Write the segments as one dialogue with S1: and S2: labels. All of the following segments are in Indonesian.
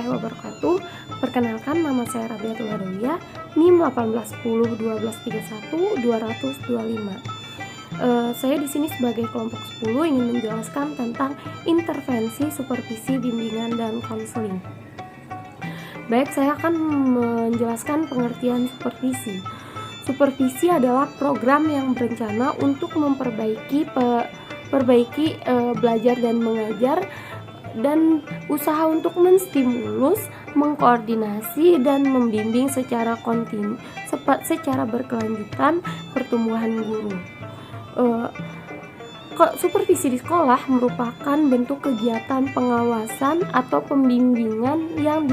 S1: warahmatullahi wabarakatuh. Perkenalkan, nama saya Rabiatul Adawiyah, NIM 1810 1231 225. Saya di sini sebagai kelompok 10 ingin menjelaskan tentang intervensi, supervisi, bimbingan, dan konseling. Baik, saya akan menjelaskan pengertian supervisi. Supervisi adalah program yang berencana untuk memperbaiki belajar dan mengajar, dan usaha untuk menstimulus, mengkoordinasi, dan membimbing secara berkelanjutan pertumbuhan guru. Supervisi di sekolah merupakan bentuk kegiatan pengawasan atau pembimbingan yang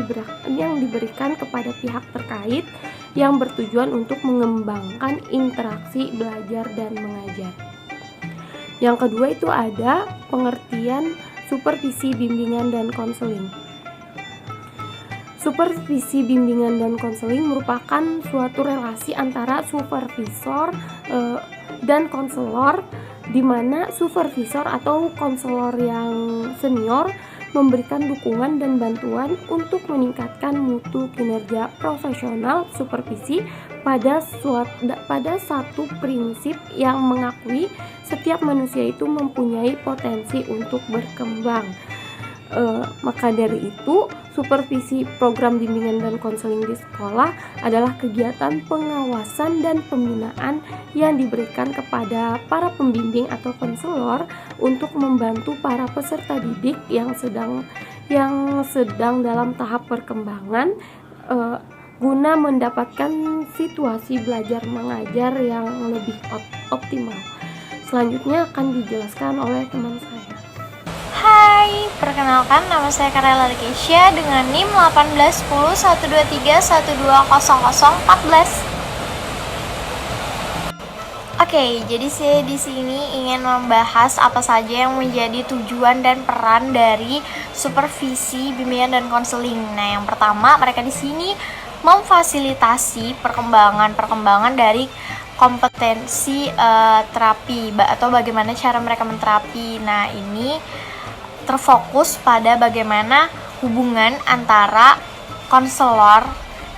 S1: diberikan kepada pihak terkait yang bertujuan untuk mengembangkan interaksi belajar dan mengajar. Yang kedua itu ada pengertian supervisi, bimbingan, dan konseling. Supervisi, bimbingan, dan konseling merupakan suatu relasi antara supervisor dan konselor, di mana supervisor atau konselor yang senior memberikan dukungan dan bantuan untuk meningkatkan mutu kinerja profesional supervisi pada satu prinsip yang mengakui setiap manusia itu mempunyai potensi untuk berkembang. Maka dari itu, supervisi program bimbingan dan konseling di sekolah adalah kegiatan pengawasan dan pembinaan yang diberikan kepada para pembimbing atau konselor untuk membantu para peserta didik yang sedang dalam tahap perkembangan guna mendapatkan situasi belajar mengajar yang lebih optimal. Selanjutnya akan dijelaskan oleh teman saya.
S2: Hai, perkenalkan nama saya Karela Lekesya dengan NIM 1810 123 120 14. Oke, jadi saya di sini ingin membahas apa saja yang menjadi tujuan dan peran dari supervisi, bimbingan, dan konseling. Nah, yang pertama, mereka di sini memfasilitasi perkembangan dari kompetensi terapi atau bagaimana cara mereka menterapi. Nah, ini terfokus pada bagaimana hubungan antara konselor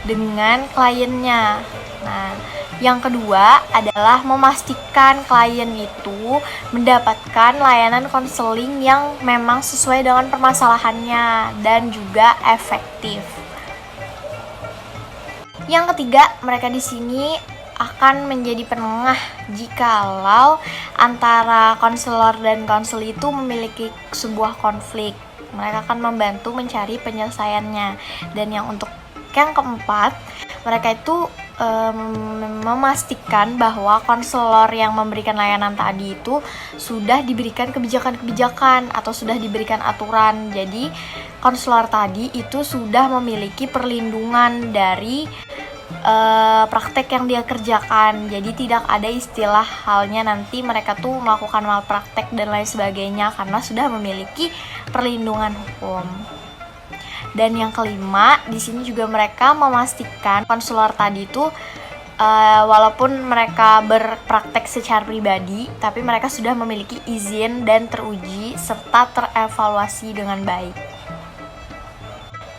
S2: dengan kliennya. Nah, yang kedua adalah memastikan klien itu mendapatkan layanan konseling yang memang sesuai dengan permasalahannya dan juga efektif. Yang ketiga, mereka di sini akan menjadi penengah jikalau antara konselor dan konsel itu memiliki sebuah konflik. Mereka akan membantu mencari penyelesaiannya. Dan yang keempat, mereka itu memastikan bahwa konselor yang memberikan layanan tadi itu sudah diberikan kebijakan-kebijakan atau sudah diberikan aturan. Jadi konselor tadi itu sudah memiliki perlindungan dari praktek yang dia kerjakan. Jadi tidak ada istilah halnya nanti mereka tuh melakukan malpraktek dan lain sebagainya karena sudah memiliki perlindungan hukum. Dan yang kelima, di sini juga mereka memastikan konselor tadi itu walaupun mereka berpraktek secara pribadi, tapi mereka sudah memiliki izin dan teruji serta terevaluasi dengan baik.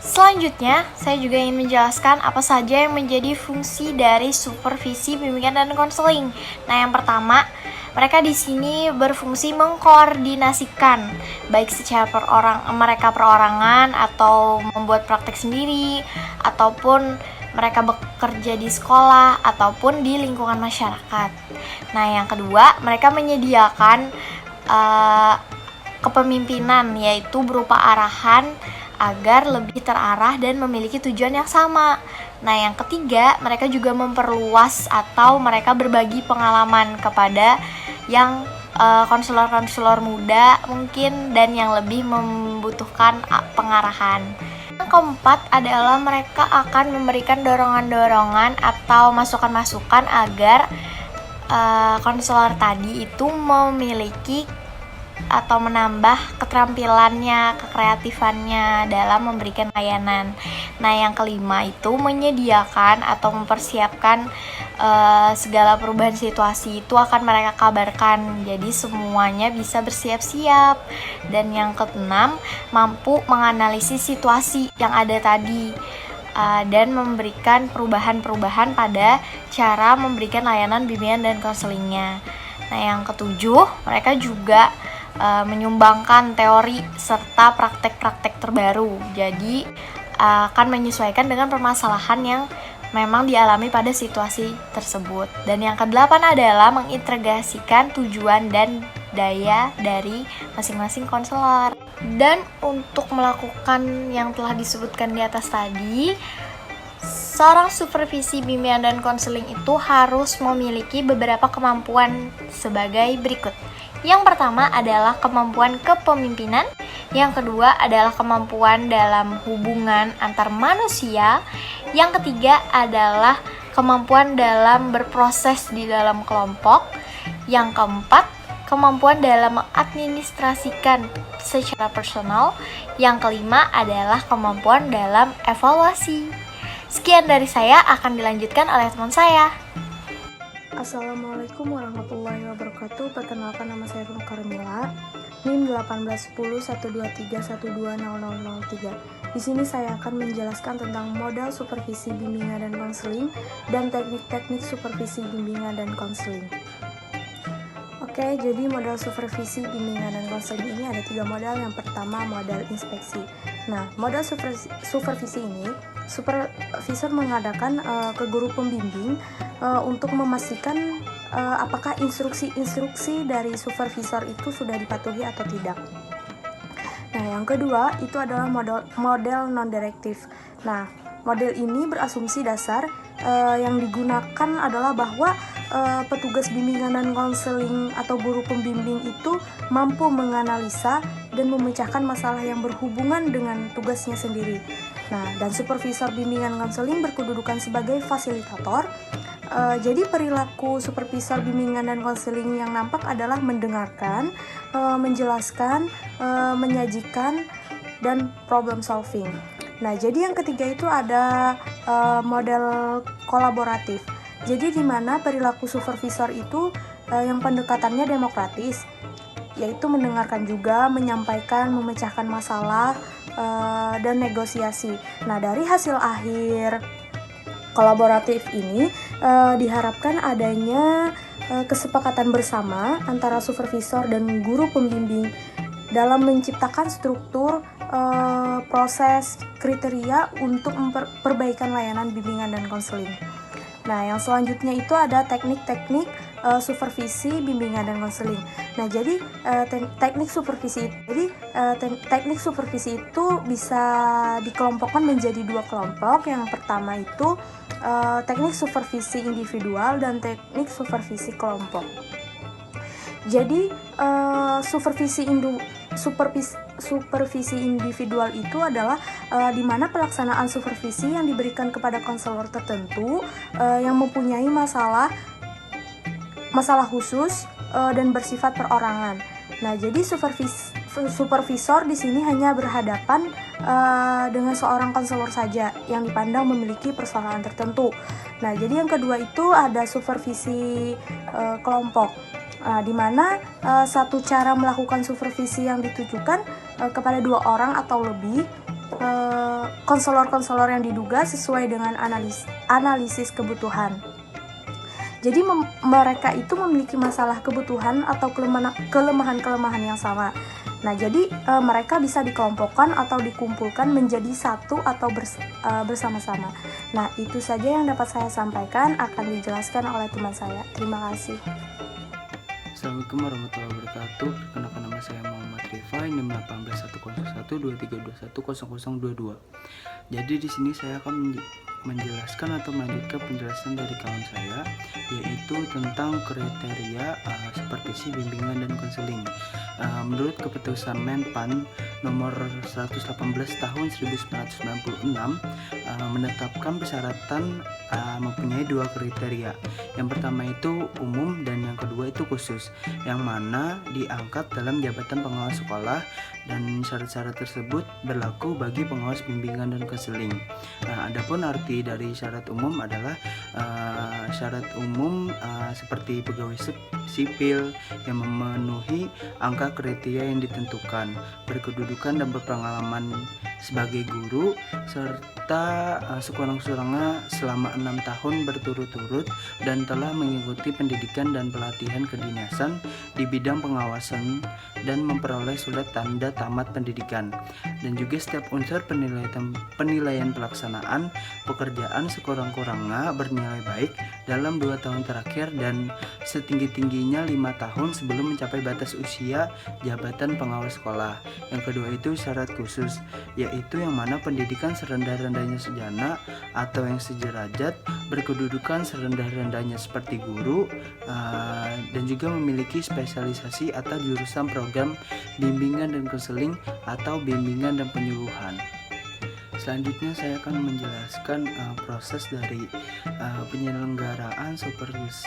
S2: Selanjutnya, saya juga ingin menjelaskan apa saja yang menjadi fungsi dari supervisi, bimbingan, dan konseling. Nah, yang pertama, mereka di sini berfungsi mengkoordinasikan baik secara mereka perorangan atau membuat praktek sendiri, ataupun mereka bekerja di sekolah ataupun di lingkungan masyarakat. Nah, yang kedua, mereka menyediakan kepemimpinan, yaitu berupa arahan agar lebih terarah dan memiliki tujuan yang sama. Nah, yang ketiga, mereka juga memperluas atau mereka berbagi pengalaman kepada yang konselor-konselor muda mungkin dan yang lebih membutuhkan pengarahan. Yang keempat adalah mereka akan memberikan dorongan-dorongan atau masukan-masukan agar konselor tadi itu memiliki atau menambah keterampilannya, kekreatifannya dalam memberikan layanan. Nah, yang kelima itu menyediakan atau mempersiapkan segala perubahan situasi itu akan mereka kabarkan. Jadi semuanya bisa bersiap-siap. Dan yang keenam, mampu menganalisis situasi yang ada tadi dan memberikan perubahan-perubahan pada cara memberikan layanan bimbingan dan konselingnya. Nah, yang ketujuh, mereka juga menyumbangkan teori serta praktek-praktek terbaru. Jadi akan menyesuaikan dengan permasalahan yang memang dialami pada situasi tersebut. Dan yang kedelapan adalah mengintegrasikan tujuan dan daya dari masing-masing konselor. Dan untuk melakukan yang telah disebutkan di atas tadi, seorang supervisi bimbingan dan konseling itu harus memiliki beberapa kemampuan sebagai berikut. Yang pertama adalah kemampuan kepemimpinan, yang kedua adalah kemampuan dalam hubungan antar manusia, yang ketiga adalah kemampuan dalam berproses di dalam kelompok, yang keempat kemampuan dalam mengadministrasikan secara personal, yang kelima adalah kemampuan dalam evaluasi. Sekian dari saya, akan dilanjutkan oleh teman saya.
S3: Assalamualaikum warahmatullahi wabarakatuh. Perkenalkan, nama saya Runa Karmila, NIM 1810-123-1200003. Di sini saya akan menjelaskan tentang modal supervisi bimbingan dan konseling dan teknik-teknik supervisi bimbingan dan konseling. Oke, jadi modal supervisi bimbingan dan konseling ini ada 3 modal. Yang pertama, modal inspeksi. Nah, modal supervisi ini, supervisor mengadakan ke guru pembimbing untuk memastikan apakah instruksi-instruksi dari supervisor itu sudah dipatuhi atau tidak. Nah, yang kedua itu adalah model non-direktif. Nah, model ini berasumsi dasar yang digunakan adalah bahwa petugas bimbingan dan konseling atau guru pembimbing itu mampu menganalisa dan memecahkan masalah yang berhubungan dengan tugasnya sendiri. Nah, dan supervisor bimbingan konseling berkedudukan sebagai fasilitator. Jadi perilaku supervisor bimbingan dan konseling yang nampak adalah mendengarkan, menjelaskan, menyajikan, dan problem solving. Nah, jadi yang ketiga itu ada model kolaboratif. Jadi di mana perilaku supervisor itu yang pendekatannya demokratis, yaitu mendengarkan juga, menyampaikan, memecahkan masalah, dan negosiasi. Nah, dari hasil akhir kolaboratif ini diharapkan adanya kesepakatan bersama antara supervisor dan guru pembimbing dalam menciptakan struktur, proses, kriteria untuk perbaikan layanan bimbingan dan konseling. Nah, yang selanjutnya itu ada teknik-teknik supervisi bimbingan dan konseling. Nah, jadi teknik supervisi itu bisa dikelompokkan menjadi 2 kelompok. Yang pertama itu teknik supervisi individual dan teknik supervisi kelompok. Jadi supervisi individual itu adalah di mana pelaksanaan supervisi yang diberikan kepada konselor tertentu yang mempunyai masalah khusus dan bersifat perorangan. Nah, jadi supervisor di sini hanya berhadapan dengan seorang konselor saja yang dipandang memiliki persoalan tertentu. Nah, jadi yang kedua itu ada supervisi kelompok. Di mana satu cara melakukan supervisi yang ditujukan kepada 2 orang atau lebih konselor-konselor yang diduga sesuai dengan analisis kebutuhan. Jadi mereka itu memiliki masalah kebutuhan atau kelemahan-kelemahan yang sama. Nah, jadi mereka bisa dikelompokkan atau dikumpulkan menjadi satu atau bersama-sama. Nah, itu saja yang dapat saya sampaikan, akan dijelaskan oleh teman saya. Terima kasih.
S4: Assalamualaikum warahmatullahi wabarakatuh. Perkenalkan, nama saya Muhammad Rifa, NIM 18101232100022. Jadi di sini saya akan menjelaskan atau melanjutkan penjelasan dari kawan saya, yaitu tentang kriteria supervisi bimbingan dan konseling. Menurut keputusan Menpan nomor 118 tahun 1996 menetapkan persyaratan mempunyai 2 kriteria. Yang pertama itu umum dan yang kedua itu khusus, yang mana diangkat dalam jabatan pengawas sekolah, dan syarat-syarat tersebut berlaku bagi pengawas bimbingan dan konseling. Adapun arti dari syarat umum adalah syarat umum seperti pegawai sipil yang memenuhi angka kriteria yang ditentukan, berkedudukan dan berpengalaman sebagai guru, serta sekurang-kurangnya selama 6 tahun berturut-turut dan telah mengikuti pendidikan dan pelatihan kedinasan di bidang pengawasan dan memperoleh surat tanda tamat pendidikan. Dan juga setiap unsur penilaian pelaksanaan pekerjaan sekurang-kurangnya bernilai baik dalam 2 tahun terakhir dan setinggi-tingginya 5 tahun sebelum mencapai batas usia jabatan pengawas sekolah. Yang kedua itu syarat khusus, yaitu yang mana pendidikan serendah-rendahnya sarjana atau yang sederajat, berkedudukan serendah-rendahnya seperti guru, dan juga memiliki spesialisasi atau jurusan program bimbingan dan konseling atau bimbingan dan penyuluhan. Selanjutnya saya akan menjelaskan proses dari penyelenggaraan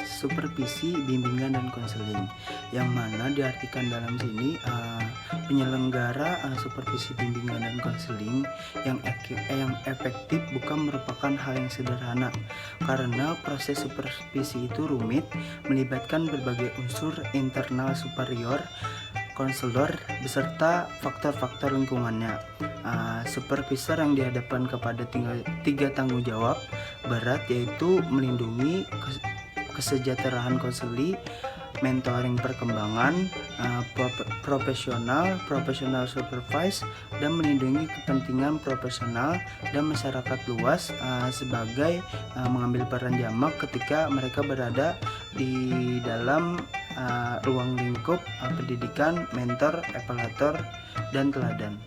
S4: supervisi bimbingan dan konseling, yang mana diartikan dalam sini penyelenggara supervisi bimbingan dan konseling yang efektif bukan merupakan hal yang sederhana, karena proses supervisi itu rumit, melibatkan berbagai unsur internal superior, konselor, beserta faktor-faktor lingkungannya. Supervisor yang dihadapkan kepada 3 tanggung jawab berat, yaitu melindungi kesejahteraan konseli, mentoring perkembangan, profesional supervise, dan melindungi kepentingan profesional dan masyarakat luas sebagai mengambil peran jamak ketika mereka berada di dalam ruang lingkup pendidikan, mentor, evaluator, dan teladan.